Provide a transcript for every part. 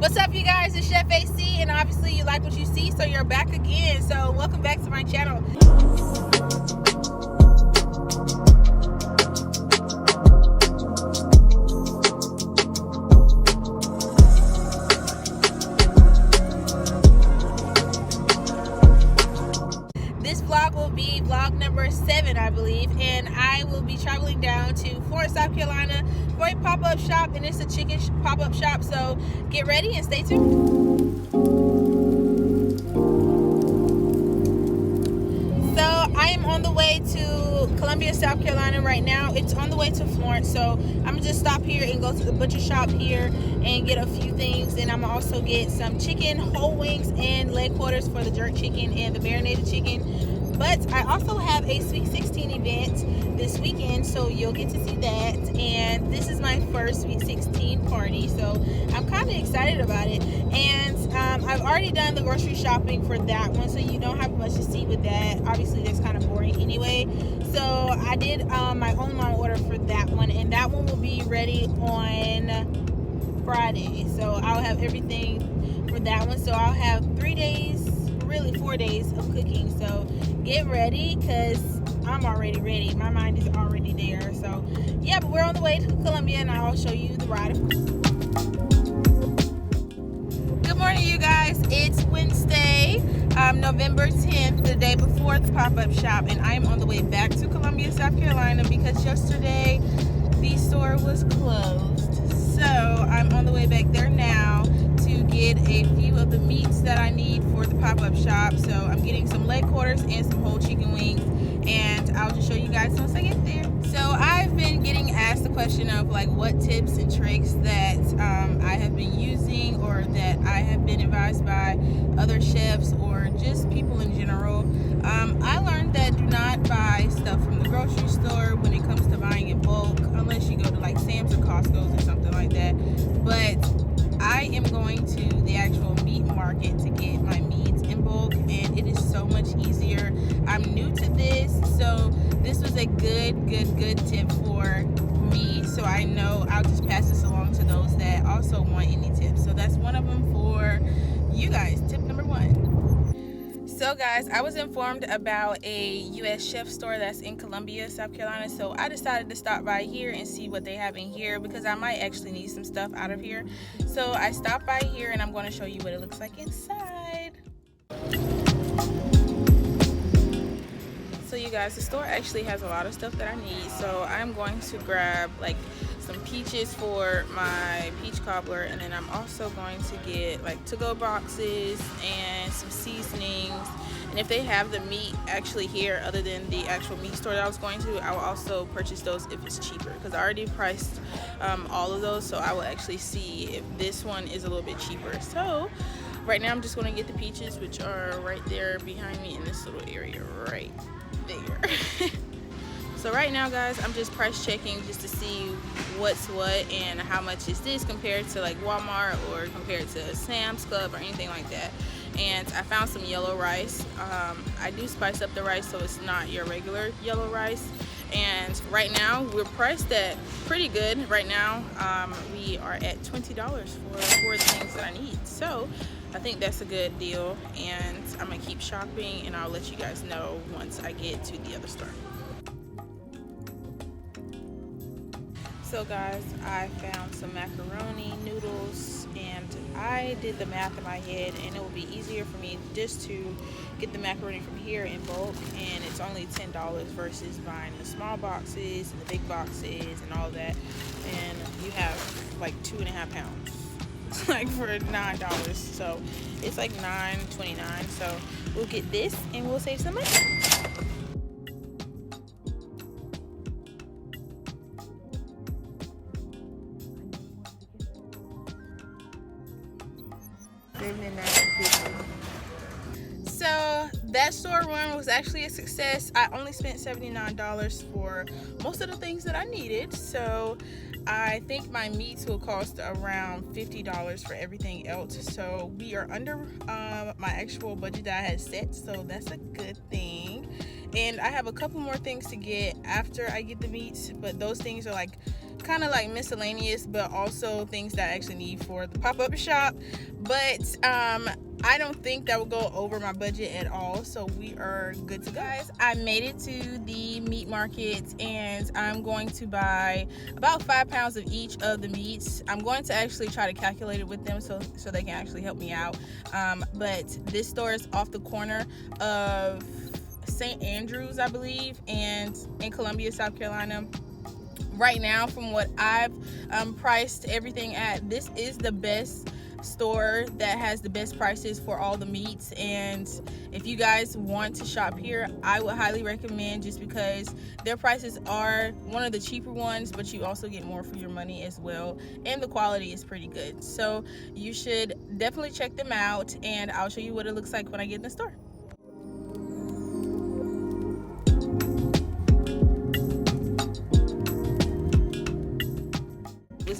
What's up, you guys? It's Chef AC, and obviously you like what you see, so you're back again. So welcome back to my channel. This vlog will be vlog number 7, I believe, and I will be traveling down to Florence, South Carolina for a pop-up shop, and it's a chicken pop-up shop, so get ready and stay tuned. So I am on the way to Columbia, South Carolina right now. It's on the way to Florence, so I'm gonna just stop here and go to the butcher shop here and get a few things, and I'm gonna also get some chicken whole wings and leg quarters for the jerk chicken and the marinated chicken. But I also have a Sweet 16 event this weekend, so you'll get to see that. And this is my first Sweet 16 party, so I'm kind of excited about it. And I've already done the grocery shopping for that one, so you don't have much to see with that. Obviously, that's kind of boring anyway. So I did my online order for that one, and that one will be ready on Friday. So I'll have everything for that one. So I'll have 3 days, really 4 days of cooking. So get ready, because I'm already ready. My mind is already there. So yeah, but we're on the way to Columbia, and I'll show you the ride. Good morning, you guys. It's Wednesday, November 10th, the day before the pop-up shop, and I am on the way back to Columbia, South Carolina, because yesterday the store was closed. So I'm on the way back there now to get a few of the meats that I need for the pop-up shop. So I'm getting some leg quarters and some whole chicken wings, and I'll just show you guys once I get there. So I've been getting asked the question of like what tips and tricks that I have been using, or that I have been advised by other chefs or just people in general. I learned that do not buy stuff from the grocery store when it comes to buying in bulk, unless you go to like Sam's or Costco's or something like that. But I am going to the actual meat market to get my meats in bulk, and it is so much easier. I'm new to this, so this was a good tip for me, so I know I'll just pass this along to those that also want any tips. So that's one of them for you guys. Tip number 1. So guys, I was informed about a US chef store that's in Columbia, South Carolina, so I decided to stop by here and see what they have in here, because I might actually need some stuff out of here. So I stopped by here, and I'm going to show you what it looks like inside. So you guys, the store actually has a lot of stuff that I need, so I'm going to grab like some peaches for my peach cobbler, and then I'm also going to get like to-go boxes and some seasonings. And if they have the meat actually here other than the actual meat store that I was going to, I will also purchase those if it's cheaper, because I already priced all of those, so I will actually see if this one is a little bit cheaper. So right now I'm just going to get the peaches, which are right there behind me in this little area right there. So right now, guys, I'm just price checking just to see what's what and how much is this compared to like Walmart or compared to Sam's Club or anything like that. And I found some yellow rice. I do spice up the rice so it's not your regular yellow rice. And right now we're priced at pretty good. Right now we are at $20 for the things that I need. So I think that's a good deal, and I'm gonna keep shopping, and I'll let you guys know once I get to the other store. So guys, I found some macaroni noodles, and I did the math in my head, and it will be easier for me just to get the macaroni from here in bulk, and it's only $10 versus buying the small boxes and the big boxes and all that, and you have like 2.5 pounds like for $9. So it's like $9.29. So we'll get this and we'll save some money. So that store run was actually a success. I only spent $79 for most of the things that I needed. So I think my meats will cost around $50 for everything else. So we are under my actual budget that I had set. So that's a good thing. And I have a couple more things to get after I get the meats, but those things are like kind of like miscellaneous, but also things that I actually need for the pop-up shop. But I don't think that will go over my budget at all, so we are good to go. Guys, I made it to the meat market, and I'm going to buy about 5 pounds of each of the meats. I'm going to actually try to calculate it with them so they can actually help me out. But this store is off the corner of St. Andrews, I believe, and in Columbia, South Carolina. Right now, from what I've priced everything at, this is the best store that has the best prices for all the meats. And if you guys want to shop here, I would highly recommend, just because their prices are one of the cheaper ones, but you also get more for your money as well, and the quality is pretty good. So you should definitely check them out, and I'll show you what it looks like when I get in the store.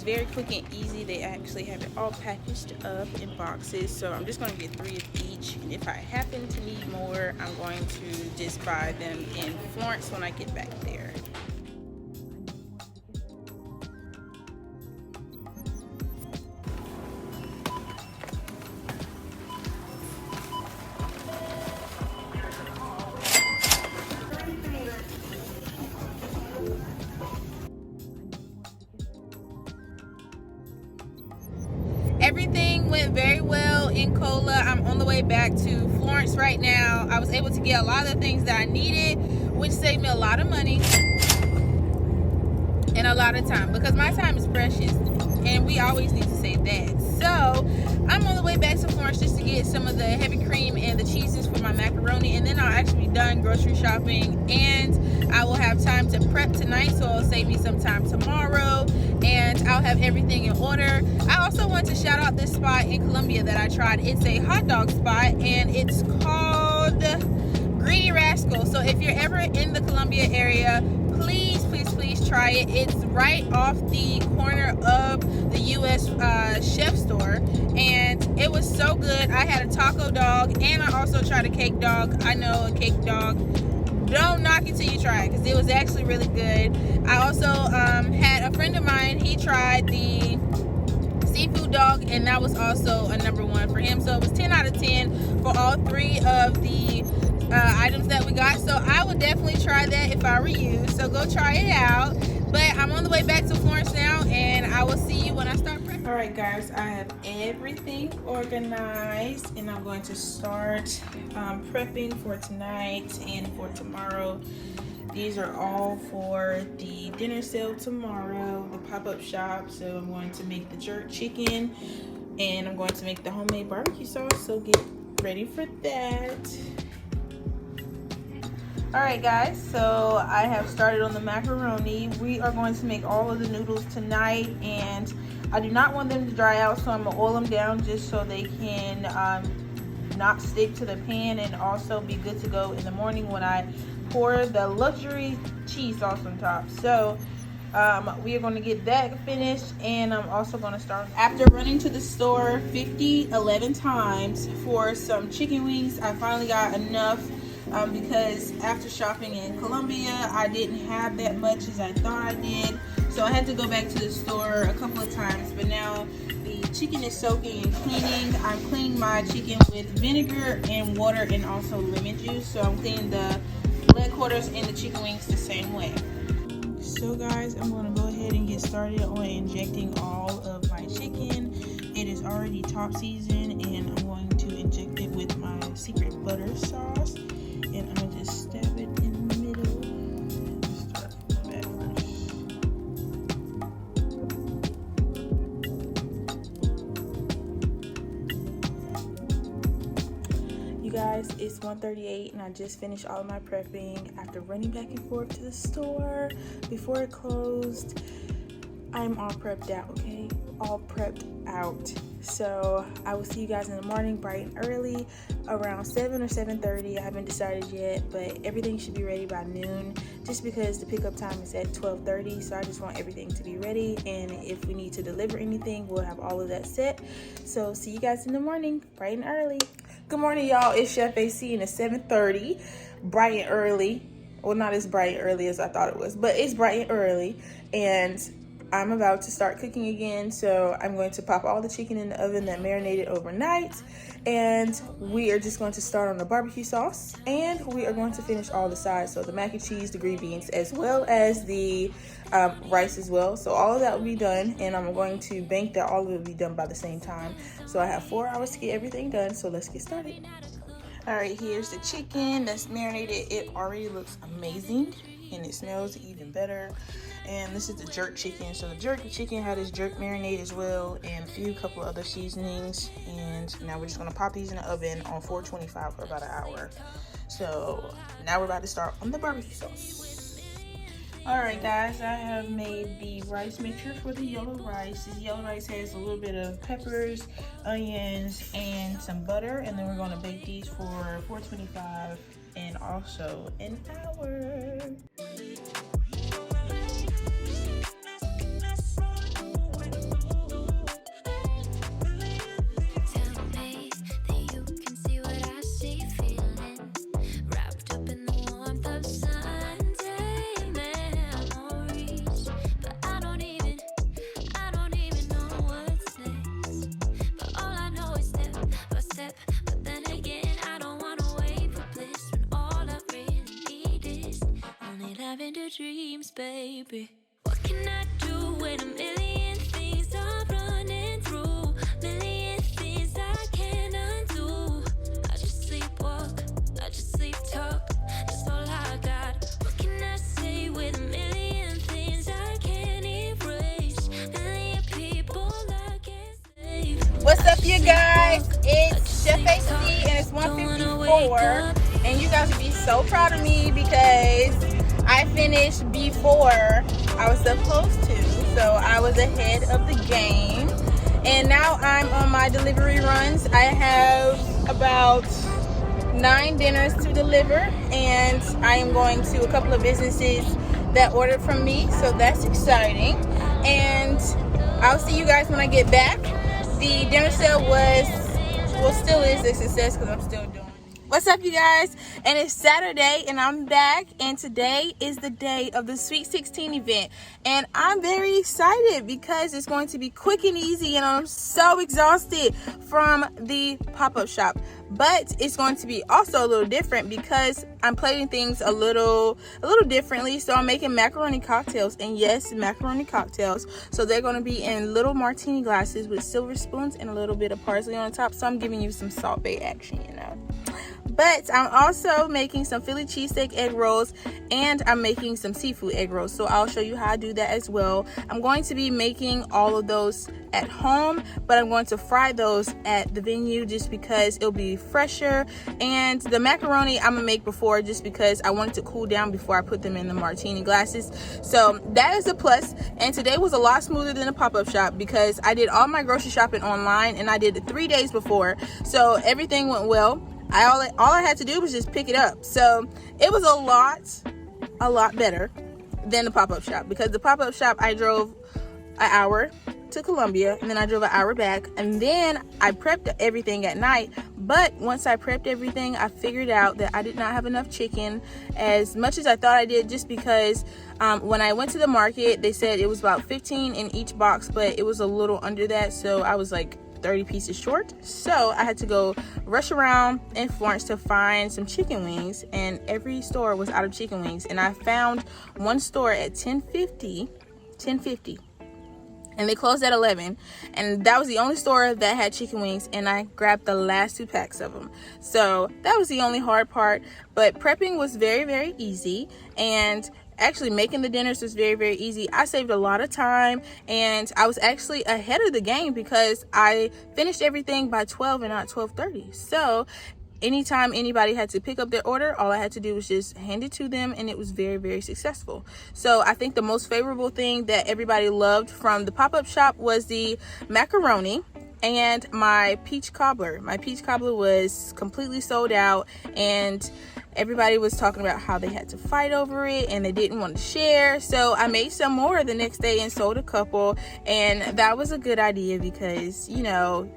Very quick and easy. They actually have it all packaged up in boxes, so I'm just going to get 3 of each, and if I happen to need more, I'm going to just buy them in Florence when I get back there. Everything went very well in Cola. I'm on the way back to Florence right now. I was able to get a lot of the things that I needed, which saved me a lot of money and a lot of time, because my time is precious and we always need to save that. So I'm on the way back to Florence just to get some of the heavy cream and the cheeses for my macaroni, and then I'll actually be done grocery shopping, and I will have time to prep tonight, so it'll save me some time tomorrow, and I'll have everything in order. I also want to shout out this spot in Columbia that I tried. It's a hot dog spot, and it's called Greedy Rascals. So if you're ever in the Columbia area, please try it. It's right off the corner of the US chef store, and it was so good. I had a taco dog, and I also tried a cake dog. I know a cake dog, don't knock it till you try it, because it was actually really good. I also had a friend of mine, he tried the seafood dog, and that was also a #1 for him. So it was 10 out of 10 for all 3 of the items that we got. So I would definitely try that if I were you, so go try it out. But I'm on the way back to Florence now, and I will see you when I start prepping. All right guys, I have everything organized, and I'm going to start prepping for tonight and for tomorrow. These are all for the dinner sale tomorrow, the pop-up shop. So I'm going to make the jerk chicken, and I'm going to make the homemade barbecue sauce, so get ready for that. All right guys, so I have started on the macaroni. We are going to make all of the noodles tonight, and I do not want them to dry out, so I'm gonna oil them down just so they can not stick to the pan, and also be good to go in the morning when I pour the luxury cheese sauce on top. So we are going to get that finished, and I'm also going to start. After running to the store 11 times for some chicken wings, I finally got enough. Because after shopping in Columbia, I didn't have that much as I thought I did, so I had to go back to the store a couple of times. But now the chicken is soaking and cleaning. I'm cleaning my chicken with vinegar and water, and also lemon juice. So I'm cleaning the leg quarters and the chicken wings the same way. So guys, I'm going to go ahead and get started on injecting all of my chicken. It is already top seasoned, and I'm going to inject it with my secret butter sauce. And I'm gonna just stab it in the middle. Start from the back first. You guys, it's 1:38, and I just finished all of my prepping after running back and forth to the store before it closed. I'm all prepped out, okay? All prepped out. So I will see you guys in the morning, bright and early, around 7 or 7:30. I haven't decided yet, but everything should be ready by noon, just because the pickup time is at 12:30. So I just want everything to be ready, and if we need to deliver anything, we'll have all of that set. So see you guys in the morning, bright and early. Good morning, y'all. It's Chef AC, and it's 7:30, bright and early. Well, not as bright and early as I thought it was, but it's bright and early, and I'm about to start cooking again. So I'm going to pop all the chicken in the oven that marinated overnight, and we are just going to start on the barbecue sauce, and we are going to finish all the sides, so the mac and cheese, the green beans, as well as the rice as well. So all of that will be done, and I'm going to bank that all of it will be done by the same time. So I have 4 hours to get everything done, so let's get started. All right, here's the chicken that's marinated. It already looks amazing, and it smells even better. And this is the jerk chicken. So the jerk chicken had its jerk marinade as well, and a couple other seasonings. And now we're just gonna pop these in the oven on 425 for about an hour. So now we're about to start on the barbecue sauce. All right, guys, I have made the rice mixture for the yellow rice. This yellow rice has a little bit of peppers, onions, and some butter. And then we're gonna bake these for 425 and also an hour. Dreams, baby. What can I do when a million things are running through? Million things I can't undo. I just sleepwalk, I just sleep talk. That's all I got. What can I say with a million things I can't erase? Million people I can't save. What's up, you guys? It's Chef AC, and it's 1:54, and you guys will be so proud of me because I finished before I was supposed to, so I was ahead of the game. And now I'm on my delivery runs. I have about 9 dinners to deliver, and I am going to a couple of businesses that ordered from me, so that's exciting. And I'll see you guys when I get back. The dinner sale still is a success because I'm still doing it. What's up, you guys? And it's Saturday, and I'm back, and today is the day of the Sweet 16 event, and I'm very excited because it's going to be quick and easy, and I'm so exhausted from the pop-up shop. But it's going to be also a little different because I'm plating things a little differently. So I'm making macaroni cocktails, and yes, macaroni cocktails. So they're going to be in little martini glasses with silver spoons and a little bit of parsley on top. So I'm giving you some Salt Bae action, you know. But I'm also making some Philly cheesesteak egg rolls, and I'm making some seafood egg rolls. So I'll show you how I do that as well. I'm going to be making all of those at home, but I'm going to fry those at the venue just because it'll be fresher. And the macaroni I'm gonna make before just because I want it to cool down before I put them in the martini glasses. So that is a plus. And today was a lot smoother than a pop-up shop because I did all my grocery shopping online, and I did it 3 days before. So everything went well. All I had to do was just pick it up. So it was a lot better than the pop-up shop, because the pop-up shop I drove an hour to Columbia, and then I drove an hour back, and then I prepped everything at night. But once I prepped everything, I figured out that I did not have enough chicken as much as I thought I did, just because when I went to the market, they said it was about 15 in each box, but it was a little under that, so I was like 30 pieces short. So I had to go rush around in Florence to find some chicken wings, and every store was out of chicken wings, and I found one store at 10:50, and they closed at 11, and that was the only store that had chicken wings, and I grabbed the last 2 packs of them. So that was the only hard part, but prepping was very, very easy, and actually making the dinners was very, very easy. I saved a lot of time, and I was actually ahead of the game because I finished everything by 12 and not 12:30. So anytime anybody had to pick up their order, all I had to do was just hand it to them, and it was very, very successful. So I think the most favorable thing that everybody loved from the pop-up shop was the macaroni and my peach cobbler. My peach cobbler was completely sold out, and everybody was talking about how they had to fight over it and they didn't want to share. So I made some more the next day and sold a couple, and that was a good idea because, you know,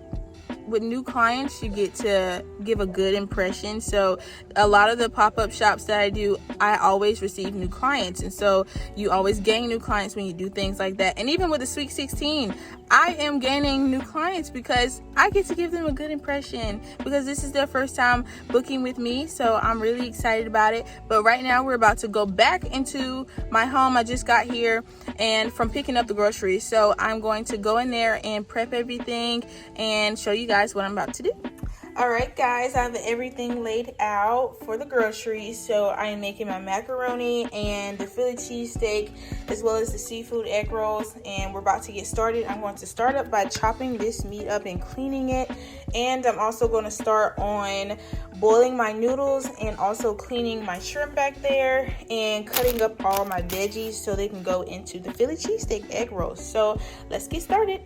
with new clients, you get to give a good impression. So a lot of the pop-up shops that I do, I always receive new clients, and so you always gain new clients when you do things like that. And even with the Sweet 16, I am gaining new clients because I get to give them a good impression, because this is their first time booking with me. So I'm really excited about it. But right now we're about to go back into my home. I just got here and from picking up the groceries, so I'm going to go in there and prep everything and show you guys what I'm about to do. All right, guys, I have everything laid out for the groceries. So I am making my macaroni and the Philly cheesesteak, as well as the seafood egg rolls, and we're about to get started. I'm going to start up by chopping this meat up and cleaning it, and I'm also going to start on boiling my noodles and also cleaning my shrimp back there and cutting up all my veggies so they can go into the Philly cheesesteak egg rolls. So let's get started.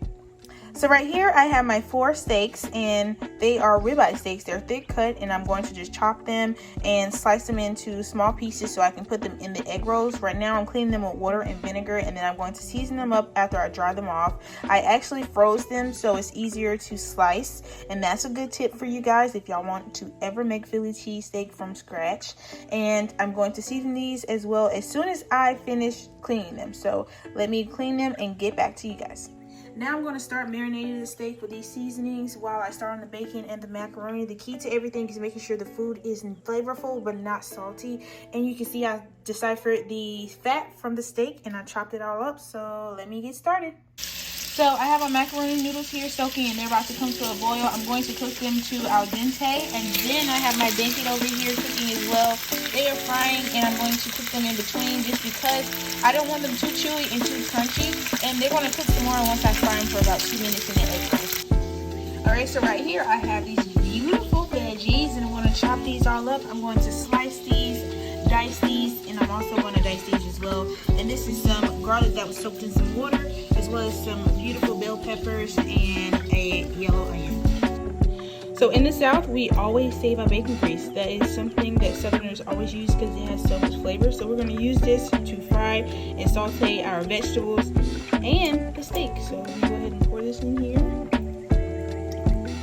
So right here I have my 4 steaks, and they are ribeye steaks. They're thick cut, and I'm going to just chop them and slice them into small pieces so I can put them in the egg rolls. Right now I'm cleaning them with water and vinegar, and then I'm going to season them up after I dry them off. I actually froze them so it's easier to slice, and that's a good tip for you guys if y'all want to ever make Philly cheesesteak from scratch. And I'm going to season these as well as soon as I finish cleaning them. So let me clean them and get back to you guys. Now I'm going to start marinating the steak with these seasonings while I start on the bacon and the macaroni. The key to everything is making sure the food is flavorful but not salty. And you can see I deciphered the fat from the steak and I chopped it all up. So let me get started. So I have my macaroni noodles here soaking, and they're about to come to a boil. I'm going to cook them to al dente, and then I have my bacon over here cooking as well. They are frying, and I'm going to cook them in between just because I don't want them too chewy and too crunchy, and they're going to cook some more once I fry them for about 2 minutes in the egg rolls. Alright, so right here I have these beautiful veggies, and I'm going to chop these all up. I'm going to slice these, dice these, and I'm also going to dice these as well. And this is some garlic that was soaked in some water, as well as some beautiful bell peppers and a yellow onion. So in the South, we always save our bacon grease. That is something that Southerners always use because it has so much flavor. So we're going to use this to fry and saute our vegetables and the steak. So let me go ahead and pour this in here.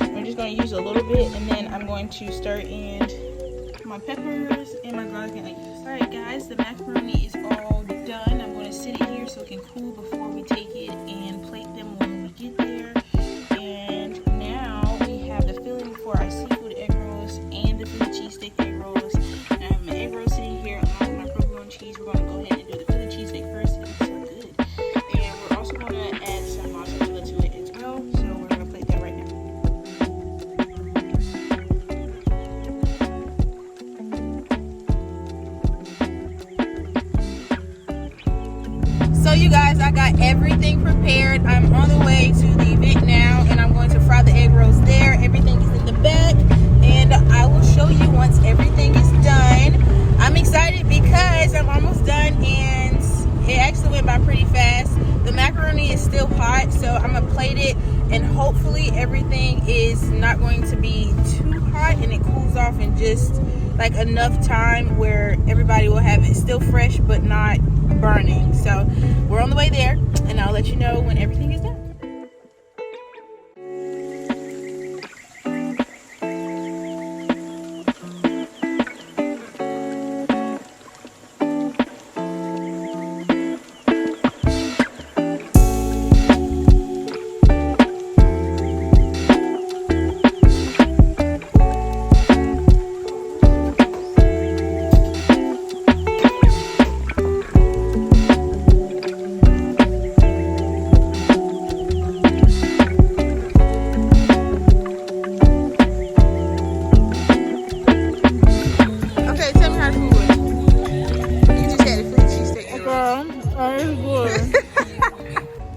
I'm just going to use a little bit, and then I'm going to stir in my peppers and my garlic and onions. Alright guys, the macaroni is all done. I'm going to sit it here so it can cool before we take it and plate them when we get there. And now we have the filling for our seafood egg rolls and the Philly cheesesteak egg rolls. And I have my egg rolls sitting here along with my provolone cheese. We're going to go ahead and do the Philly cheesesteak first. It's so good. And we're also going to add some mozzarella to it as well. So we're going to plate that right now. So you guys, I got everything prepared. I'm on the way to the event now, and I'm going to fry the egg rolls there. Everything is in the back, and I will show you once everything is done. I'm excited because I'm almost done, and it actually went by pretty fast. The macaroni is still hot, so I'm gonna plate it, and hopefully everything is not going to be too hot and it cools off in just like enough time where everybody will have it still fresh but not burning. So we're on the way there, and I'll let you know when everything is done.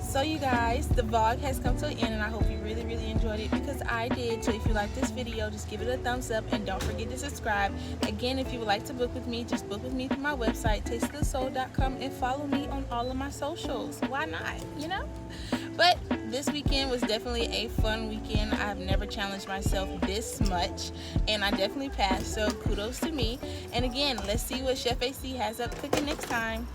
So you guys, the vlog has come to an end, and I hope you really enjoyed it, because I did. So if you like this video, just give it a thumbs up, and don't forget to subscribe. Again, if you would like to book with me, just book with me through my website, tasteofthesoul.com, and follow me on all of my socials. Why not, you know? But this weekend was definitely a fun weekend. I've never challenged myself this much, and I definitely passed, so kudos to me. And again, let's see what Chef AC has up cooking next time.